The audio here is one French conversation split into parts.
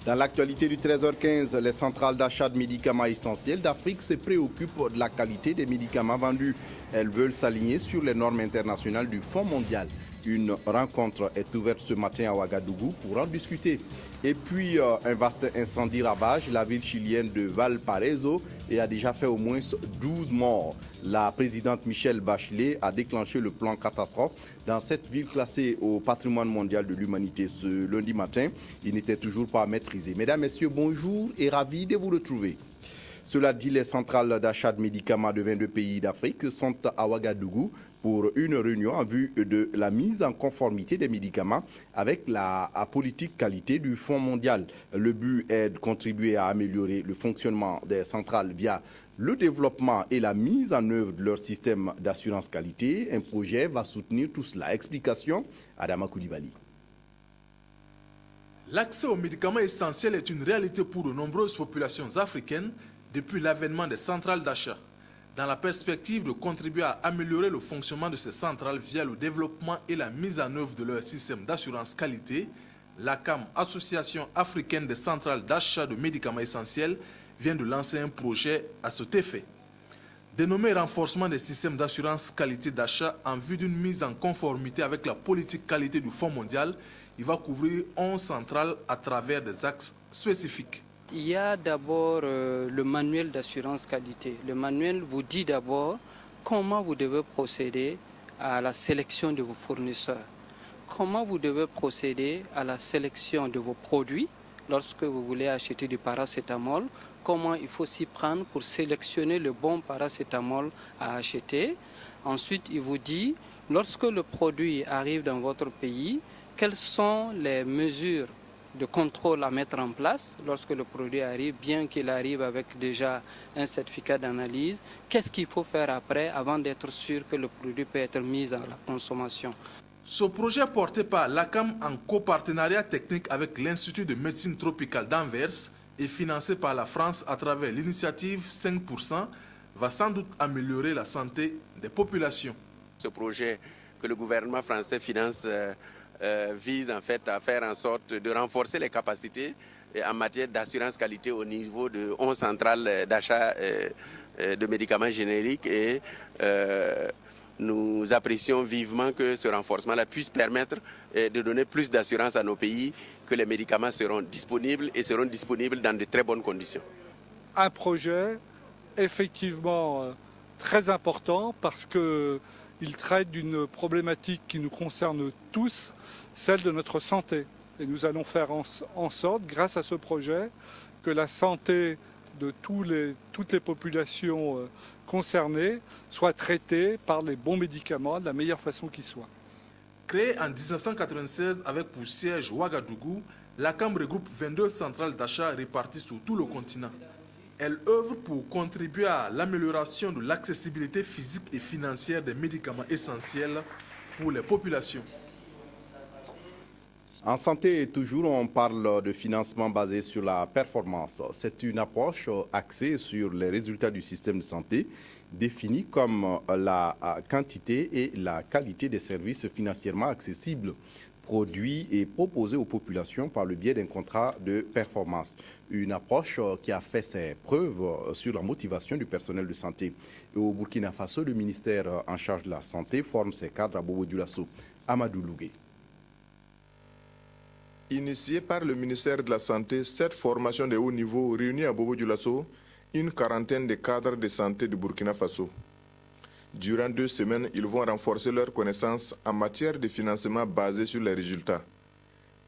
Dans l'actualité du 13h15, les centrales d'achat de médicaments essentiels d'Afrique se préoccupent de la qualité des médicaments vendus. Elles veulent s'aligner sur les normes internationales du Fonds mondial. Une rencontre est ouverte ce matin à Ouagadougou pour en discuter. Et puis, un vaste incendie ravage la ville chilienne de Valparaiso et a déjà fait au moins 12 morts. La présidente Michelle Bachelet a déclenché le plan catastrophe dans cette ville classée au patrimoine mondial de l'humanité ce lundi matin. Il n'était toujours pas maîtrisé. Mesdames, Messieurs, bonjour et ravi de vous retrouver. Cela dit, les centrales d'achat de médicaments de 22 pays d'Afrique sont à Ouagadougou pour une réunion en vue de la mise en conformité des médicaments avec la politique qualité du Fonds mondial. Le but est de contribuer à améliorer le fonctionnement des centrales via le développement et la mise en œuvre de leur système d'assurance qualité. Un projet va soutenir tout cela. Explication, Adama Koulibaly. L'accès aux médicaments essentiels est une réalité pour de nombreuses populations africaines depuis l'avènement des centrales d'achat. Dans la perspective de contribuer à améliorer le fonctionnement de ces centrales via le développement et la mise en œuvre de leur système d'assurance qualité, l'ACAM, Association africaine des centrales d'achat de médicaments essentiels, vient de lancer un projet à cet effet. Dénommé renforcement des systèmes d'assurance qualité d'achat en vue d'une mise en conformité avec la politique qualité du Fonds mondial, il va couvrir 11 centrales à travers des axes spécifiques. Il y a d'abord le manuel d'assurance qualité. Le manuel vous dit d'abord comment vous devez procéder à la sélection de vos fournisseurs, comment vous devez procéder à la sélection de vos produits lorsque vous voulez acheter du paracétamol, comment il faut s'y prendre pour sélectionner le bon paracétamol à acheter. Ensuite, il vous dit, lorsque le produit arrive dans votre pays, quelles sont les mesures de contrôle à mettre en place lorsque le produit arrive, bien qu'il arrive avec déjà un certificat d'analyse. Qu'est-ce qu'il faut faire après avant d'être sûr que le produit peut être mis à la consommation? Ce projet porté par l'ACAM en copartenariat technique avec l'Institut de médecine tropicale d'Anvers et financé par la France à travers l'initiative 5% va sans doute améliorer la santé des populations. Ce projet que le gouvernement français finance vise en fait à faire en sorte de renforcer les capacités en matière d'assurance qualité au niveau de 11 centrales d'achat de médicaments génériques et nous apprécions vivement que ce renforcement-là puisse permettre de donner plus d'assurance à nos pays, que les médicaments seront disponibles et seront disponibles dans de très bonnes conditions. Un projet effectivement très important parce qu'il traite d'une problématique qui nous concerne tous, celle de notre santé. Et nous allons faire en sorte, grâce à ce projet, que la santé de toutes les populations concernées soit traitée par les bons médicaments de la meilleure façon qui soit. Créée en 1996 avec pour siège Ouagadougou, l'ACAM regroupe 22 centrales d'achat réparties sur tout le continent. Elle œuvre pour contribuer à l'amélioration de l'accessibilité physique et financière des médicaments essentiels pour les populations. En santé, toujours, on parle de financement basé sur la performance. C'est une approche axée sur les résultats du système de santé, définie comme la quantité et la qualité des services financièrement accessibles, produits et proposés aux populations par le biais d'un contrat de performance. Une approche qui a fait ses preuves sur la motivation du personnel de santé. Et au Burkina Faso, le ministère en charge de la santé forme ses cadres à Bobo-Dioulasso. Amadou Lougué. Initiée par le ministère de la Santé, cette formation de haut niveau réunit à Bobo-Dioulasso une quarantaine de cadres de santé du Burkina Faso. Durant 2 semaines, ils vont renforcer leurs connaissances en matière de financement basé sur les résultats.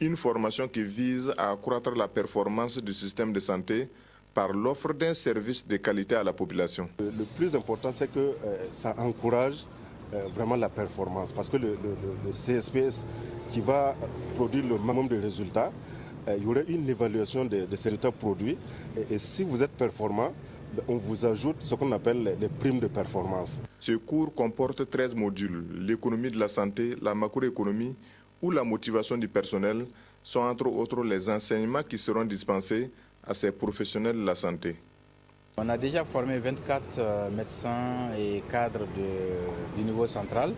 Une formation qui vise à accroître la performance du système de santé par l'offre d'un service de qualité à la population. Le plus important, c'est que ça encourage vraiment la performance, parce que le CSPS qui va produire le maximum de résultats, il y aurait une évaluation de ces résultats produits et si vous êtes performant, on vous ajoute ce qu'on appelle les primes de performance. Ce cours comporte 13 modules. L'économie de la santé, la macroéconomie ou la motivation du personnel sont entre autres les enseignements qui seront dispensés à ces professionnels de la santé. On a déjà formé 24 médecins et cadres du niveau central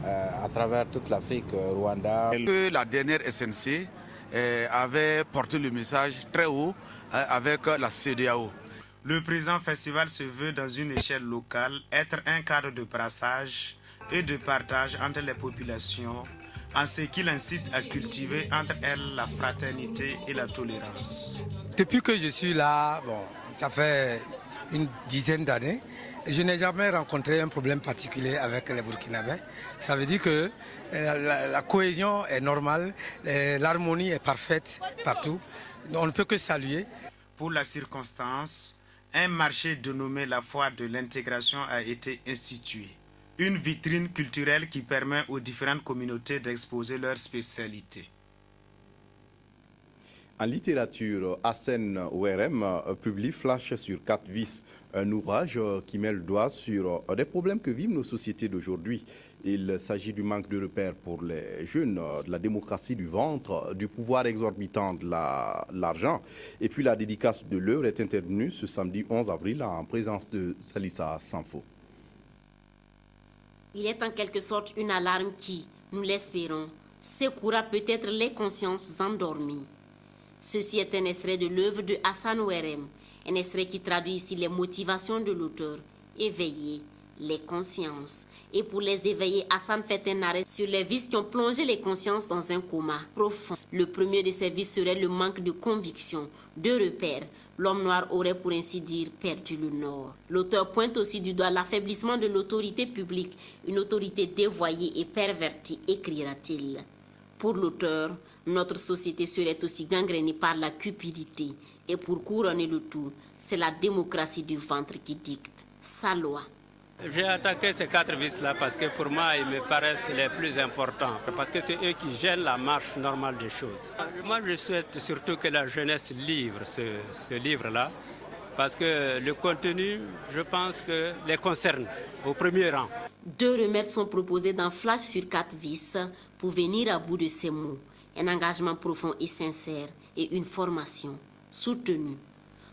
à travers toute l'Afrique, Rwanda. La dernière SNC avait porté le message très haut avec la CEDEAO. Le présent festival se veut, dans une échelle locale, être un cadre de brassage et de partage entre les populations, en ce qu'il incite à cultiver entre elles la fraternité et la tolérance. Depuis que je suis là, ça fait une dizaine d'années, je n'ai jamais rencontré un problème particulier avec les Burkinabés. Ça veut dire que la cohésion est normale, l'harmonie est parfaite partout. On ne peut que saluer. Pour la circonstance, un marché dénommé la Foire de l'intégration a été institué. Une vitrine culturelle qui permet aux différentes communautés d'exposer leurs spécialités. En littérature, Hassen Ouerem publie Flash sur 4 vis, un ouvrage qui met le doigt sur des problèmes que vivent nos sociétés d'aujourd'hui. Il s'agit du manque de repères pour les jeunes, de la démocratie du ventre, du pouvoir exorbitant de l'argent. Et puis la dédicace de l'œuvre est intervenue ce samedi 11 avril en présence de Salissa Sanfo. Il est en quelque sorte une alarme qui, nous l'espérons, secourra peut-être les consciences endormies. Ceci est un extrait de l'œuvre de Hassan Ouerem, un extrait qui traduit ici les motivations de l'auteur, éveiller les consciences. Et pour les éveiller, Hassan fait un arrêt sur les vices qui ont plongé les consciences dans un coma profond. Le premier de ces vices serait le manque de conviction, de repères. L'homme noir aurait, pour ainsi dire, perdu le nord. L'auteur pointe aussi du doigt l'affaiblissement de l'autorité publique, une autorité dévoyée et pervertie, écrira-t-il. Pour l'auteur, notre société serait aussi gangrénée par la cupidité. Et pour couronner le tout, c'est la démocratie du ventre qui dicte sa loi. J'ai attaqué ces 4 vices-là parce que pour moi, ils me paraissent les plus importants, parce que c'est eux qui gênent la marche normale des choses. Moi, je souhaite surtout que la jeunesse livre ce livre-là, parce que le contenu, je pense que les concerne au premier rang. 2 remèdes sont proposés dans Flash sur 4 vis pour venir à bout de ces mots. Un engagement profond et sincère et une formation soutenue.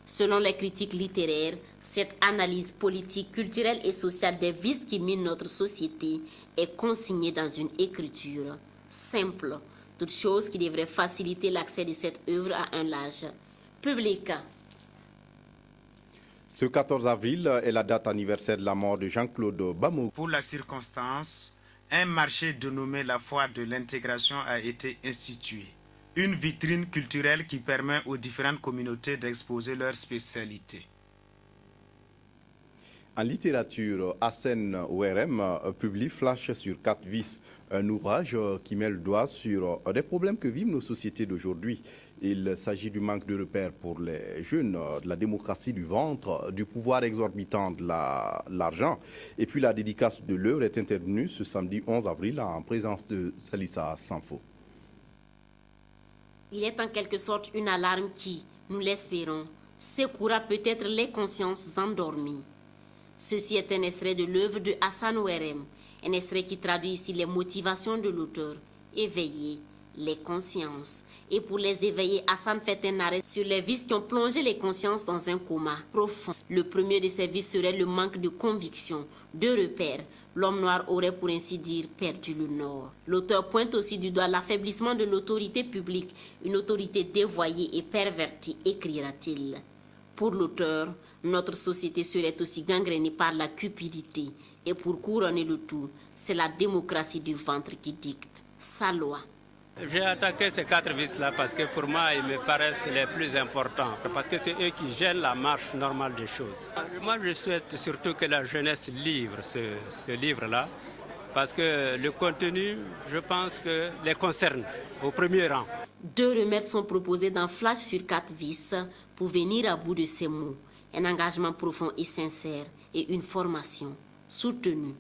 Selon les critiques littéraires, cette analyse politique, culturelle et sociale des vices qui minent notre société est consignée dans une écriture simple, toute chose qui devrait faciliter l'accès de cette œuvre à un large public. Ce 14 avril est la date anniversaire de la mort de Jean-Claude Bamogo. Pour la circonstance, un marché dénommé la Foire de l'intégration a été institué. Une vitrine culturelle qui permet aux différentes communautés d'exposer leurs spécialités. En littérature, Hassen Ouerem publie Flash sur 4 vis, un ouvrage qui met le doigt sur des problèmes que vivent nos sociétés d'aujourd'hui. Il s'agit du manque de repères pour les jeunes, de la démocratie du ventre, du pouvoir exorbitant de l'argent. Et puis la dédicace de l'œuvre est intervenue ce samedi 11 avril en présence de Salissa Sanfo. Il est en quelque sorte une alarme qui, nous l'espérons, secourra peut-être les consciences endormies. Ceci est un extrait de l'œuvre de Hassan Ouerem, un extrait qui traduit ici les motivations de l'auteur, éveiller les consciences. Et pour les éveiller, Hassan fait un arrêt sur les vices qui ont plongé les consciences dans un coma profond. Le premier de ces vices serait le manque de conviction, de repères. L'homme noir aurait, pour ainsi dire, perdu le nord. L'auteur pointe aussi du doigt l'affaiblissement de l'autorité publique, une autorité dévoyée et pervertie, écrira-t-il. Pour l'auteur, notre société serait aussi gangrénée par la cupidité. Et pour couronner le tout, c'est la démocratie du ventre qui dicte sa loi. J'ai attaqué ces 4 vices-là parce que pour moi, ils me paraissent les plus importants, parce que c'est eux qui gênent la marche normale des choses. Moi, je souhaite surtout que la jeunesse livre ce livre-là, parce que le contenu, je pense que les concerne au premier rang. 2 remèdes sont proposés dans Flash sur 4 vis pour venir à bout de ces mots. Un engagement profond et sincère et une formation soutenue.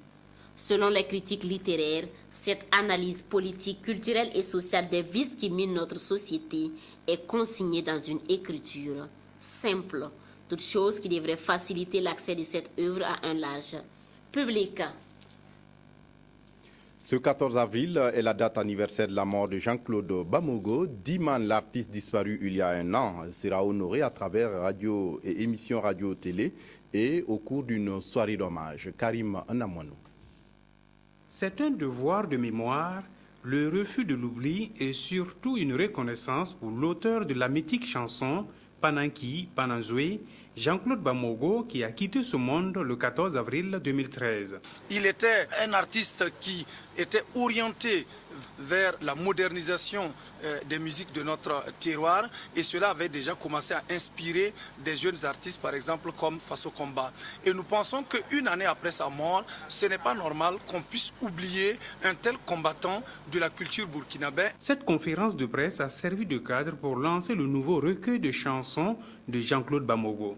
Selon les critiques littéraires, cette analyse politique, culturelle et sociale des vices qui minent notre société est consignée dans une écriture simple, toute chose qui devrait faciliter l'accès de cette œuvre à un large public. Ce 14 avril est la date anniversaire de la mort de Jean-Claude Bamogo. Diman, l'artiste disparu il y a un an, sera honoré à travers radio et émissions radio-télé et au cours d'une soirée d'hommage. Karim Anamouanou. C'est un devoir de mémoire le refus de l'oubli et surtout une reconnaissance pour l'auteur de la mythique chanson Pananki, Pananzoué, Jean-Claude Bamogo, qui a quitté ce monde le 14 avril 2013. Il était un artiste qui était orienté vers la modernisation des musiques de notre terroir et cela avait déjà commencé à inspirer des jeunes artistes, par exemple comme Faso Combat. Et nous pensons qu'une année après sa mort, ce n'est pas normal qu'on puisse oublier un tel combattant de la culture burkinabé. Cette conférence de presse a servi de cadre pour lancer le nouveau recueil de chansons de Jean-Claude Bamogo.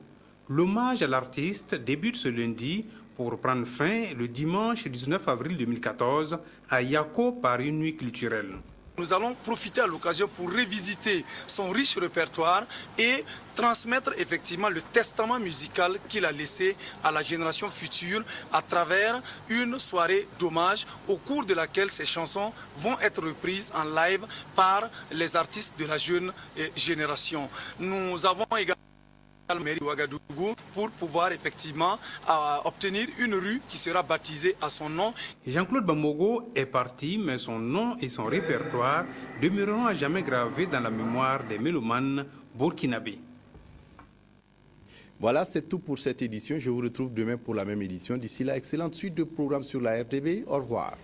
L'hommage à l'artiste débute ce lundi pour prendre fin le dimanche 19 avril 2014 à Yako par une nuit culturelle. Nous allons profiter à l'occasion pour revisiter son riche répertoire et transmettre effectivement le testament musical qu'il a laissé à la génération future à travers une soirée d'hommage au cours de laquelle ces chansons vont être reprises en live par les artistes de la jeune génération. Nous avons également mairie de Ouagadougou pour pouvoir effectivement obtenir une rue qui sera baptisée à son nom. Jean-Claude Bamogo est parti, mais son nom et son répertoire demeureront à jamais gravés dans la mémoire des mélomanes burkinabés. Voilà, c'est tout pour cette édition. Je vous retrouve demain pour la même édition. D'ici là, excellente suite de programmes sur la RTV. Au revoir.